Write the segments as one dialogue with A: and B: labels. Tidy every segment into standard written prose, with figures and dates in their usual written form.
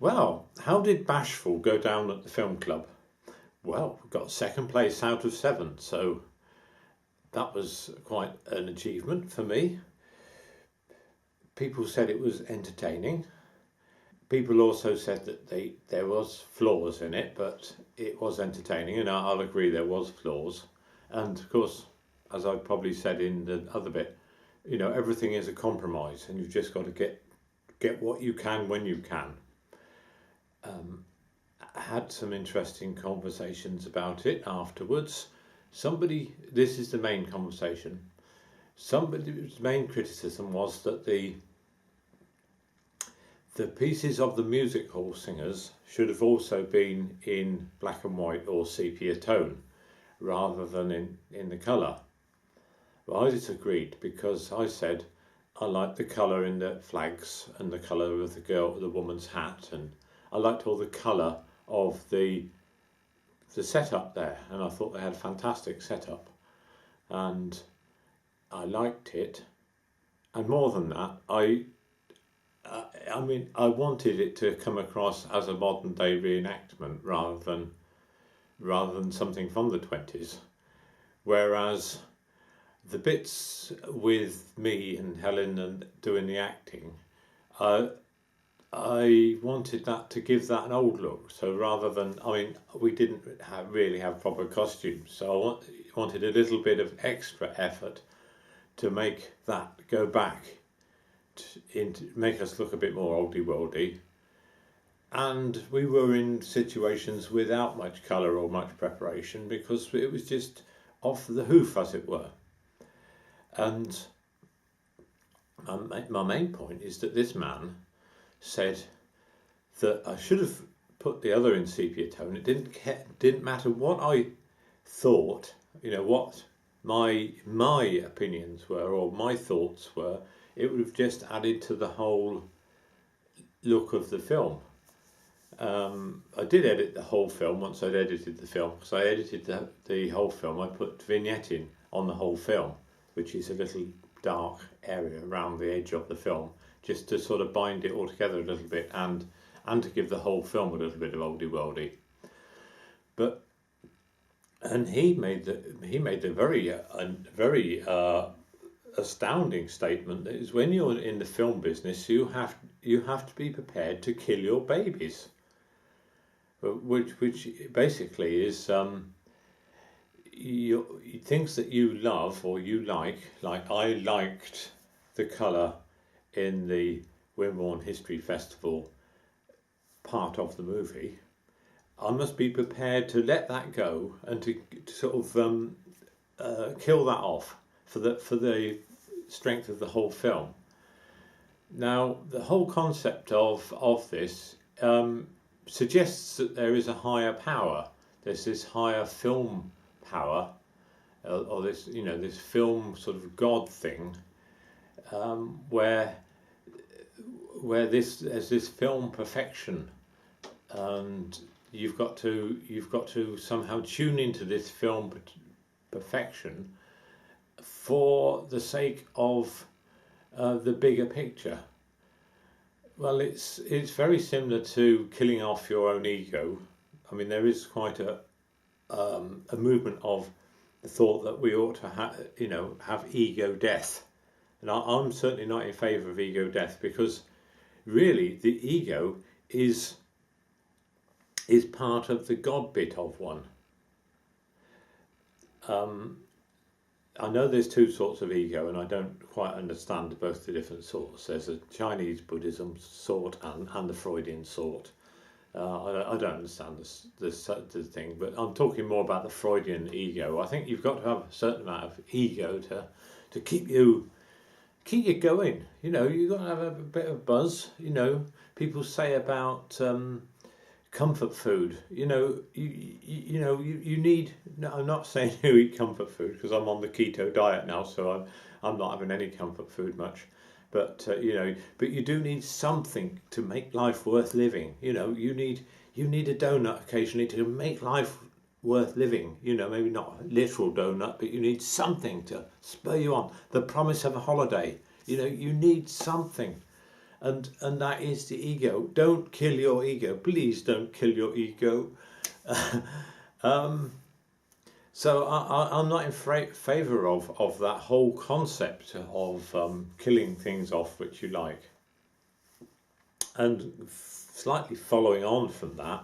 A: Well, how did Bashful go down at the film club? Well, we got second place out of 7, so that was quite an achievement for me. People said it was entertaining. People also said that there was flaws in it, but it was entertaining, and I'll agree there was flaws. And of course, as I probably said in the other bit, everything is a compromise, and you've just got to get what you can when you can. I had some interesting conversations about it afterwards. This is the main conversation. Somebody's main criticism was that the pieces of the music hall singers should have also been in black and white or sepia tone rather than in the colour. Well, I disagreed because I said I liked the colour in the flags and the colour of the woman's hat, and I liked all the colour of the setup there, and I thought they had a fantastic setup, and I liked it. And more than that, I wanted it to come across as a modern day reenactment rather than something from the 20s. Whereas the bits with me and Helen and doing the acting, I wanted that to give that an old look. So rather than, we didn't really have proper costumes, so I wanted a little bit of extra effort to make that go back to make us look a bit more oldie-worldy. And we were in situations without much colour or much preparation because it was just off the hoof, as it were. And my main point is that this man said that I should have put the other in sepia tone. It didn't matter what I thought, what my opinions were or my thoughts were. It would have just added to the whole look of the film. I did edit the whole film once I'd edited the film, because I edited the whole film. I put vignetting on the whole film, which is a little dark area around the edge of the film, just to sort of bind it all together a little bit and to give the whole film a little bit of oldie-worldy. And he made the very astounding statement that is, when you're in the film business, you have to be prepared to kill your babies, which basically is things that you love or you like I liked the colour in the Wimborne History Festival part of the movie. I must be prepared to let that go and to sort of kill that off for the strength of the whole film. Now, the whole concept of this suggests that there is a higher power. There's this higher film power, or this this film sort of God thing, where there's this film perfection, and you've got to somehow tune into this film perfection for the sake of the bigger picture. Well, it's very similar to killing off your own ego. I mean, there is quite a movement of the thought that we ought to have ego death, and I'm certainly not in favour of ego death, because really the ego is part of the God bit of one. I know there's two sorts of ego, and I don't quite understand both the different sorts. There's a Chinese Buddhism sort and the Freudian sort. I don't understand the thing, but I'm talking more about the Freudian ego. I think you've got to have a certain amount of ego to keep you going. You've got to have a bit of buzz. People say about comfort food. You need. No, I'm not saying you eat comfort food, because I'm on the keto diet now, so I'm not having any comfort food much. But but you do need something to make life worth living. You need a donut occasionally to make life worth living. Maybe not a literal donut, but you need something to spur you on. The promise of a holiday. You need something. and that is the ego. Don't kill your ego. Please don't kill your ego. So I'm not in favour of that whole concept of killing things off which you like. And slightly following on from that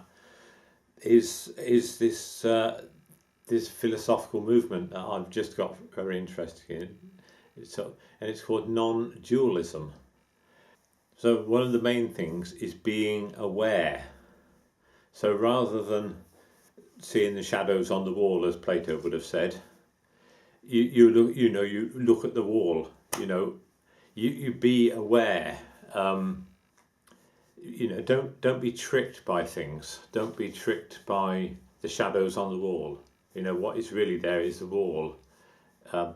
A: is this this philosophical movement that I've just got very interested in. And it's called non-dualism. So one of the main things is being aware. So rather than seeing the shadows on the wall, as Plato would have said, you look at the wall. You be aware. Don't be tricked by things. Don't be tricked by the shadows on the wall. What is really there is the wall.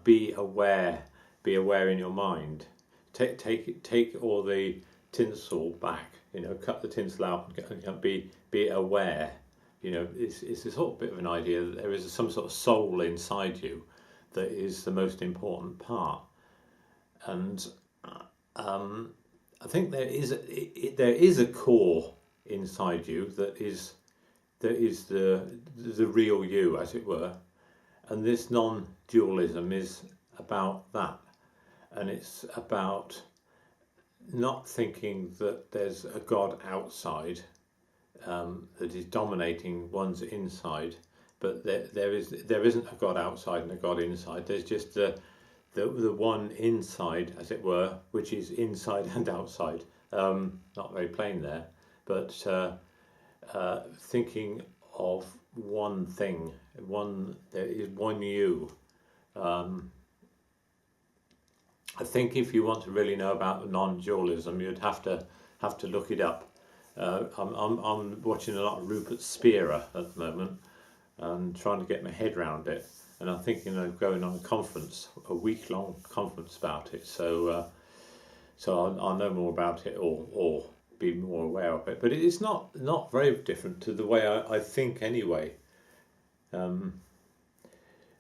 A: Be aware. Be aware in your mind. Take all the tinsel back. Cut the tinsel out and be aware. It's a sort of bit of an idea that there is some sort of soul inside you that is the most important part. And I think there is a core inside you that is the real you, as it were. And this non-dualism is about that. And it's about not thinking that there's a God outside that is dominating one's inside, but there isn't a God outside and a God inside. There's just the one inside, as it were, which is inside and outside. Not very plain there, but thinking of one thing, there is one you. I think if you want to really know about non-dualism, you'd have to look it up. I'm watching a lot of Rupert Spira at the moment and trying to get my head around it. And I'm thinking of going on a week-long conference about it. So I'll know more about it or be more aware of it. But it's not very different to the way I think anyway. I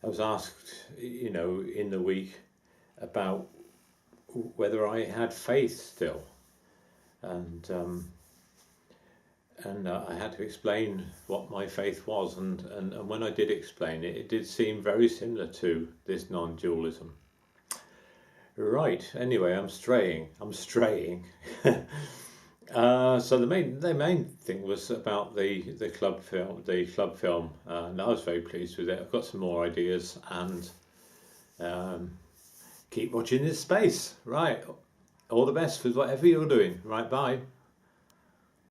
A: was asked, in the week about whether I had faith still, and I had to explain what my faith was, and when I did explain it, it did seem very similar to this non-dualism. Right. Anyway, I'm straying. So the main thing was about the club film, and I was very pleased with it. I've got some more ideas, and keep watching this space. Right. All the best with whatever you're doing. Right. Bye.